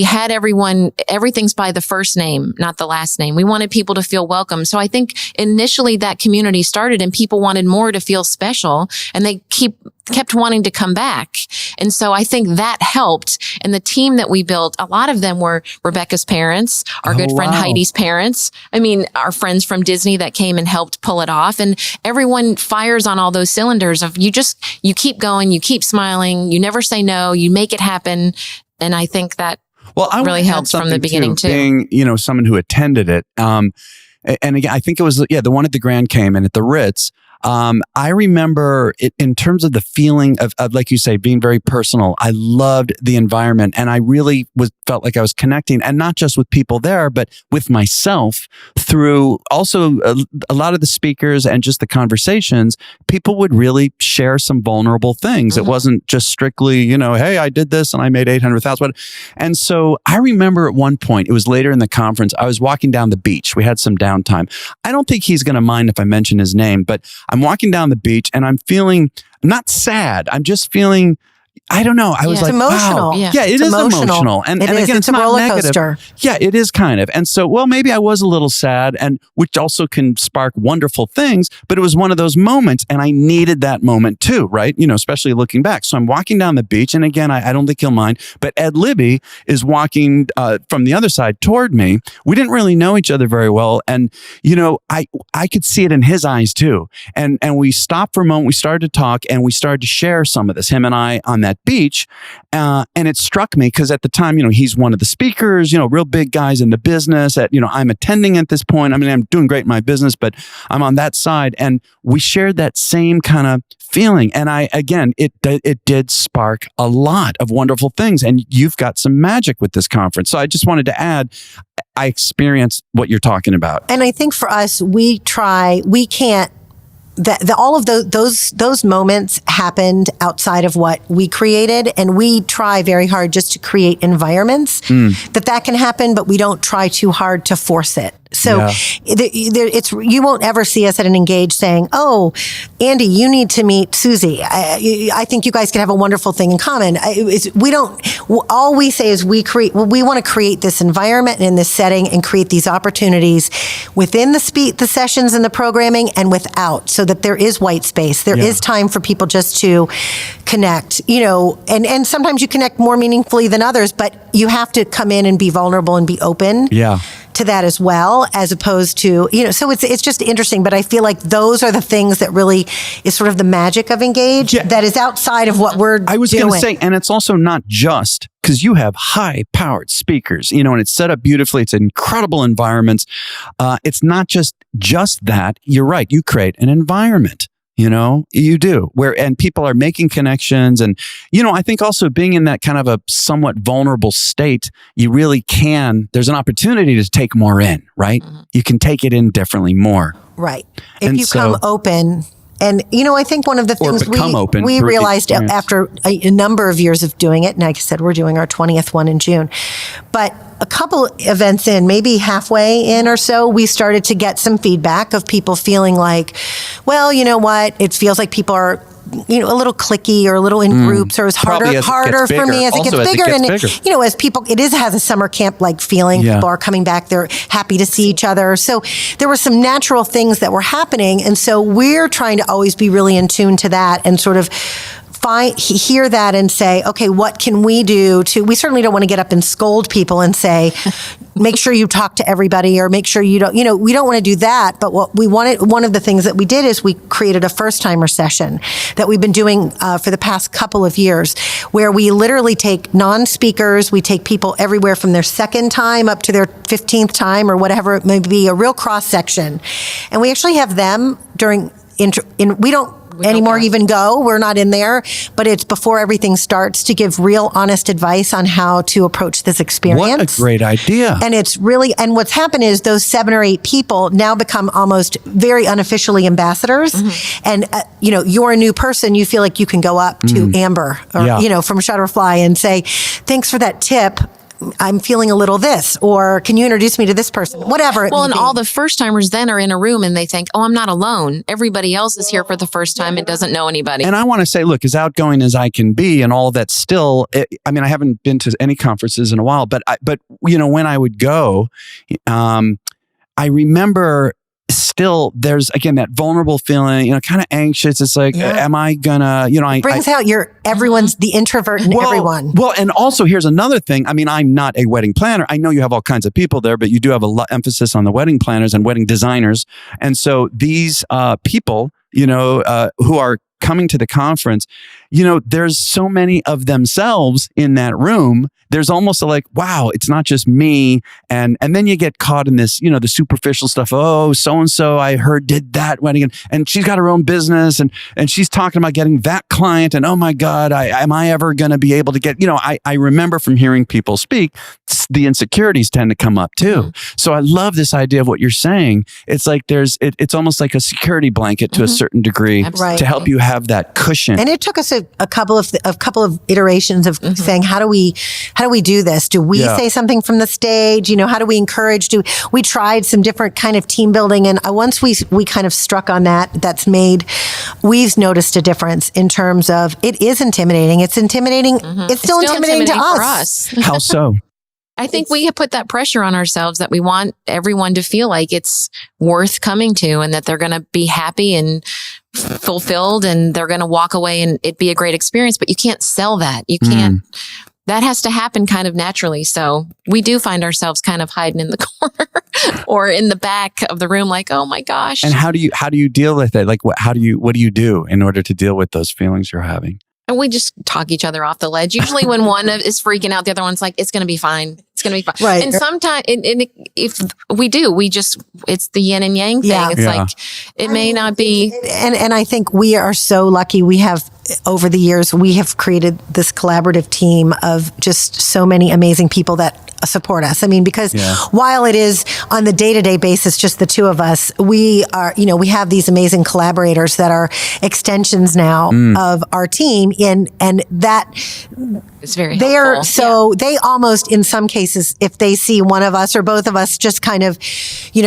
had everything's by the first name, not the last name. We wanted people to feel welcome. So I think initially that community started and people wanted more to feel special, and they kept wanting to come back. And so I think that helped. And the team that we built, a lot of them were Rebecca's parents, our good friend Heidi's parents. I mean, our friends from Disney that came and helped pull it off. And everyone fires on all those cylinders of you keep going, you keep smiling, you never say no, you make it happen. And I think that really helped from the beginning too. Being, someone who attended it. And again, I think it was, the one at the Grand Cayman at the Ritz. I remember it in terms of the feeling of, like you say, being very personal. I loved the environment, and I really felt like I was connecting, and not just with people there, but with myself through also a lot of the speakers and just the conversations. People would really share some vulnerable things. It wasn't just strictly, hey, I did this and I made 800,000. And so I remember at one point, it was later in the conference, I was walking down the beach. We had some downtime. I don't think he's going to mind if I mention his name, but I'm walking down the beach and I'm feeling not sad. I'm just feeling, I don't know. I was like, emotional. Wow. Yeah, it is emotional. And again, it's a not roller negative. coaster. Yeah, it is kind of. And so, maybe I was a little sad, and which also can spark wonderful things, but it was one of those moments, and I needed that moment too, right? Especially looking back. So I'm walking down the beach, and again, I don't think he'll mind, but Ed Libby is walking from the other side toward me. We didn't really know each other very well, and I could see it in his eyes too. And we stopped for a moment, we started to talk, and we started to share some of this, him and I, on that beach. And it struck me because at the time, he's one of the speakers, real big guys in the business I'm attending at this point. I mean, I'm doing great in my business, but I'm on that side. And we shared that same kind of feeling. And it did spark a lot of wonderful things. And you've got some magic with this conference. So I just wanted to add, I experienced what you're talking about. And I think for us, we can't, all of those moments happened outside of what we created, and we try very hard just to create environments that can happen, but we don't try too hard to force it. So you won't ever see us at an Engage saying, "Oh, Andy, you need to meet Susie. I think you guys can have a wonderful thing in common." We don't. All we say is we want to create this environment in this setting and create these opportunities within the sessions and the programming and without, so that there is white space. There is time for people just to connect. And sometimes you connect more meaningfully than others, but you have to come in and be vulnerable and be open. Yeah. To that as well, as opposed to, so it's just interesting, but I feel like those are the things that really is sort of the magic of Engage that is outside of what we're doing. I was going to say, and it's also not just because you have high-powered speakers, and it's set up beautifully. It's incredible environments. It's not just that. You're right. You create an environment. You do and people are making connections. And, I think also being in that kind of a somewhat vulnerable state, you really there's an opportunity to take more in, right? Mm-hmm. You can take it in differently more. Right. If you come open. And, I think one of the things we realized after a number of years of doing it, and like I said, we're doing our 20th one in June, but a couple events in, maybe halfway in or so, we started to get some feedback of people feeling like, well, you know what? It feels like people are a little cliquey or a little in groups, or it's harder for me as it gets bigger. And as people, has a summer camp like feeling. Yeah. People are coming back. They're happy to see each other. So there were some natural things that were happening. And so we're trying to always be really in tune to that and sort of hear that and say, okay, what can we do we certainly don't want to get up and scold people and say, make sure you talk to everybody, or make sure you don't, we don't want to do that. But what we wanted, one of the things that we did is we created a first timer session that we've been doing for the past couple of years, where we literally take non-speakers, we take people everywhere from their second time up to their 15th time or whatever it may be, a real cross section. And we actually have them we don't anymore even go. We're not in there, but it's before everything starts to give real honest advice on how to approach this experience. What a great idea. And it's really, and what's happened is those 7 or 8 people now become almost very unofficially ambassadors. And, you're a new person. You feel like you can go up to Amber or, from Shutterfly and say, thanks for that tip. I'm feeling a little this, or can you introduce me to this person? Whatever. It Well, and may be. all the first timers then are in a room and they think, oh, I'm not alone. Everybody else is here for the first time and doesn't know anybody. And I want to say, look, as outgoing as I can be and all that still, I haven't been to any conferences in a while, but when I would go, I remember still there's, again, that vulnerable feeling, kind of anxious. It's like, am I gonna, it brings out everyone's the introvert in everyone. Well, and also here's another thing. I'm not a wedding planner. I know you have all kinds of people there, but you do have a lot emphasis on the wedding planners and wedding designers. And so these people, who are coming to the conference, there's so many of themselves in that room. There's almost wow, it's not just me. And then you get caught in this, the superficial stuff. Oh, so-and-so I heard did that wedding and she's got her own business and she's talking about getting that client. And oh my God, am I ever going to be able to get, I remember from hearing people speak, the insecurities tend to come up too. So I love this idea of what you're saying. It's like it's almost like a security blanket to a certain degree to help you have that cushion. And it took us a couple of iterations of saying, how do we do this? Do we say something from the stage? How do we encourage? We tried some different kind of team building, and once we kind of struck on we've noticed a difference in terms of it is intimidating. It's intimidating. It's still intimidating to us. How so? I think we put that pressure on ourselves that we want everyone to feel like it's worth coming to and that they're going to be happy and fulfilled and they're going to walk away and it be a great experience. But you can't sell that. You can't. That has to happen kind of naturally. So we do find ourselves kind of hiding in the corner or in the back of the room like, oh my gosh. And how do you deal with it? Like, what do you do in order to deal with those feelings you're having? And we just talk each other off the ledge. Usually when one is freaking out, the other one's like, it's going to be fine. It's going to be fine. Right. And sometimes if we do, it's the yin and yang thing. It's like, it may not be. And I think we are so lucky. We have, over the years, we have created this collaborative team of just so many amazing people that support us. Because while it is on the day-to-day basis, just the two of us, we are, we have these amazing collaborators that are extensions now of our team. And that it's very helpful. They almost, in some cases, if they see one of us or both of us just kind of,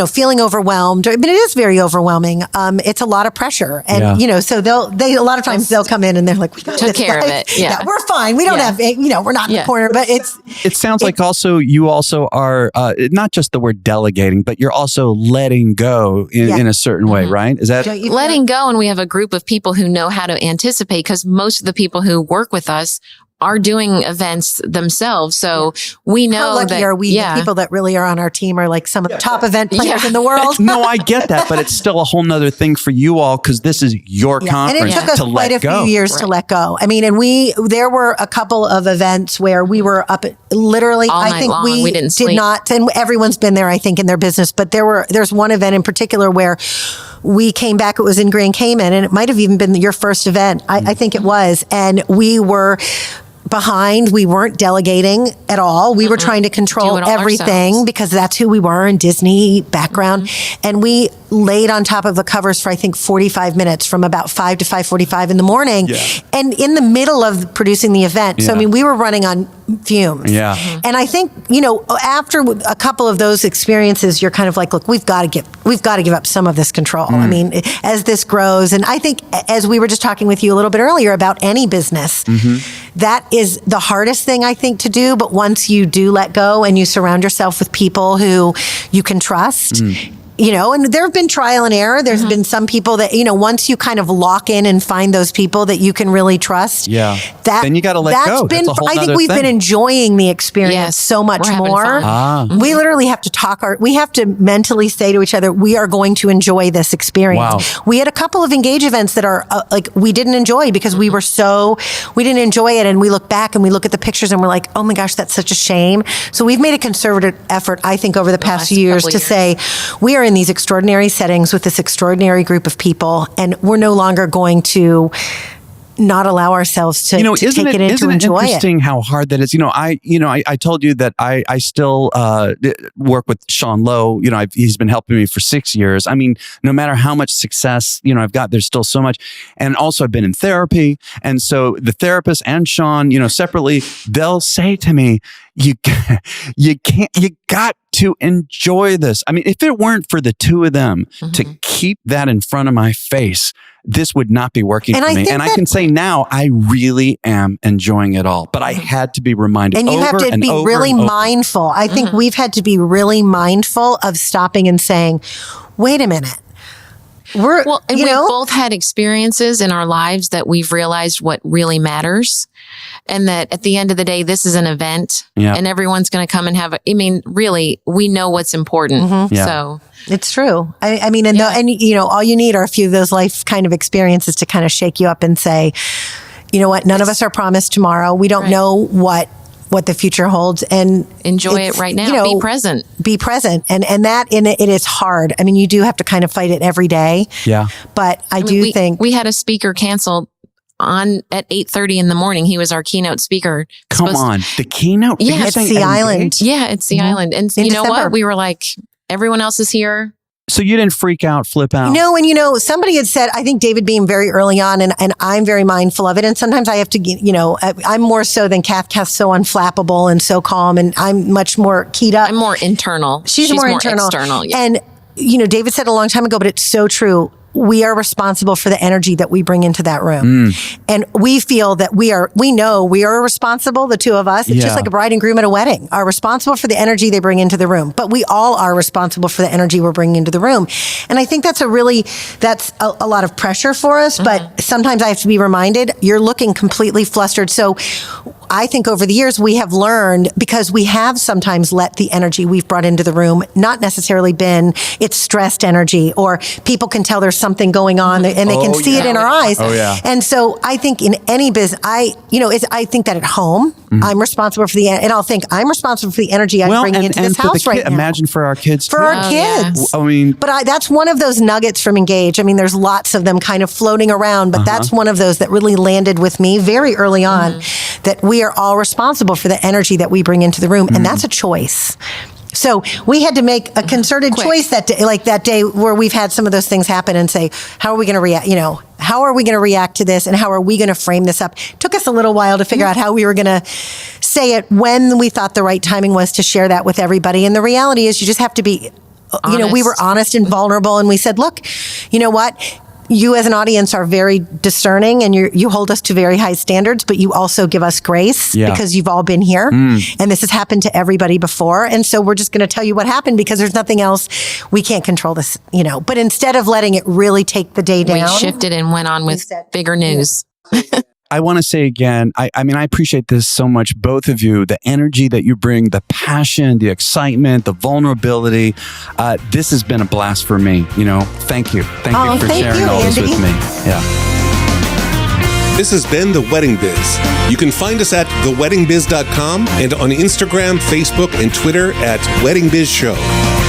feeling overwhelmed, but it is very overwhelming. It's a lot of pressure. And, so a lot of times they'll come in and they're like, we took care of it. Yeah. We're fine. We don't have, we're not in the corner, but it sounds like also you also are not just the word delegating, but you're also letting go in a certain way, right? Is that letting go? And we have a group of people who know how to anticipate because most of the people who work with us are doing events themselves. So we know how lucky are we? The people that really are on our team are like some of the top event planners in the world. No, I get that, but it's still a whole nother thing for you all because this is your conference. And it took us quite a few years to let go. And there were a couple of events where we were up literally, all I think long. We didn't did sleep. not, and everyone's been there, I think, in their business, but there's one event in particular where we came back, it was in Grand Cayman, and it might have even been your first event. I think it was. And we were behind. We weren't delegating at all. We were trying to control everything ourselves because that's who we were in Disney background. And we laid on top of the covers for, I think, 45 minutes from about 5 to 5:45 in the morning and in the middle of producing the event. So, we were running on fumes. Yeah. And I think, after a couple of those experiences, you're kind of like, look, we've got to give up some of this control. As this grows, and I think as we were just talking with you a little bit earlier about any business, that is the hardest thing I think to do. But once you do let go and you surround yourself with people who you can trust, and there have been trial and error. There's been some people that, once you kind of lock in and find those people that you can really trust, then you got to let go. I think we've been enjoying the experience so much more. We literally have to we have to mentally say to each other, we are going to enjoy this experience. Wow. We had a couple of engage events that are we didn't enjoy because we didn't enjoy it. And we look back and we look at the pictures and we're like, oh my gosh, that's such a shame. So we've made a conservative effort, I think, over the past few years to say, we are in in these extraordinary settings with this extraordinary group of people, and we're no longer going to not allow ourselves to, to take it in to enjoy it. Isn't it interesting how hard that is? I told you that I still work with Sean Lowe. He's been helping me for 6 years. I mean, no matter how much success, I've got, there's still so much. And also I've been in therapy. And so the therapist and Sean, separately, they'll say to me, you got to enjoy this. I mean, if it weren't for the two of them to keep that in front of my face, this would not be working for me. And I can say now, I really am enjoying it all. But I had to be reminded and you have to be really mindful. I think we've had to be really mindful of stopping and saying, wait a minute. We've both had experiences in our lives that we've realized what really matters. And that at the end of the day, this is an event and everyone's going to come and have really, we know what's important. So it's true. I mean, all you need are a few of those life kind of experiences to kind of shake you up and say, you know what, none of us are promised tomorrow. We don't know what the future holds, and enjoy it right now. Be present. Be present. And that it is hard. I mean, you do have to kind of fight it every day. Yeah. But I do think we had a speaker canceled at 8:30 in the morning. He was our keynote speaker. Come on. The keynote? Yeah. At Sea Island. Yeah, at Sea Island. And you know what? We were like, everyone else is here. So you didn't freak out, flip out? No, and somebody had said, I think David Beam very early on, and I'm very mindful of it. And sometimes I have to, I'm more so than Kath's so unflappable and so calm, and I'm much more keyed up. I'm more internal. She's more internal. External. Yeah. And, David said a long time ago, but it's so true. We are responsible for the energy that we bring into that room. And we feel that we know we are responsible, the two of us. It's just like a bride and groom at a wedding are responsible for the energy they bring into the room. But we all are responsible for the energy we're bringing into the room. And I think that's a lot of pressure for us. But sometimes I have to be reminded, you're looking completely flustered. So I think over the years we have learned, because we have sometimes let the energy we've brought into the room not necessarily been it's stressed energy, or people can tell there's something going on and they can see it in our eyes. Oh, yeah. And so I think in any business, I think that at home, I'm responsible for and I'll think I'm responsible for the energy I'm bringing into this house right now. Imagine for our kids. For our kids. I mean, but that's one of those nuggets from Engage. I mean, there's lots of them kind of floating around, but that's one of those that really landed with me very early on, that we are all responsible for the energy that we bring into the room. And that's a choice. So we had to make a concerted choice that day, like that day where we've had some of those things happen, and say, how are we going to react? How are we going to react to this, and how are we going to frame this up? It took us a little while to figure out how we were going to say it when we thought the right timing was to share that with everybody. And the reality is, you just have to be, we were honest and vulnerable, and we said, look, you know what? You as an audience are very discerning, and you hold us to very high standards, but you also give us grace because you've all been here and this has happened to everybody before. And so we're just going to tell you what happened, because there's nothing else. We can't control this, but instead of letting it really take the day down, we shifted and went on with bigger news. I want to say again, I appreciate this so much, both of you, the energy that you bring, the passion, the excitement, the vulnerability. This has been a blast for me. Thank you. Thank you for sharing all this with me. Yeah. This has been The Wedding Biz. You can find us at theweddingbiz.com and on Instagram, Facebook, and Twitter at Wedding Biz Show.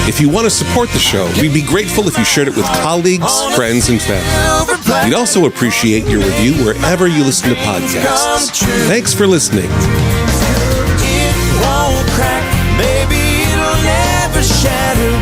If you want to support the show, we'd be grateful if you shared it with colleagues, friends, and family. We'd also appreciate your review wherever you listen to podcasts. Thanks for listening. It won't crack, baby, it'll never shatter.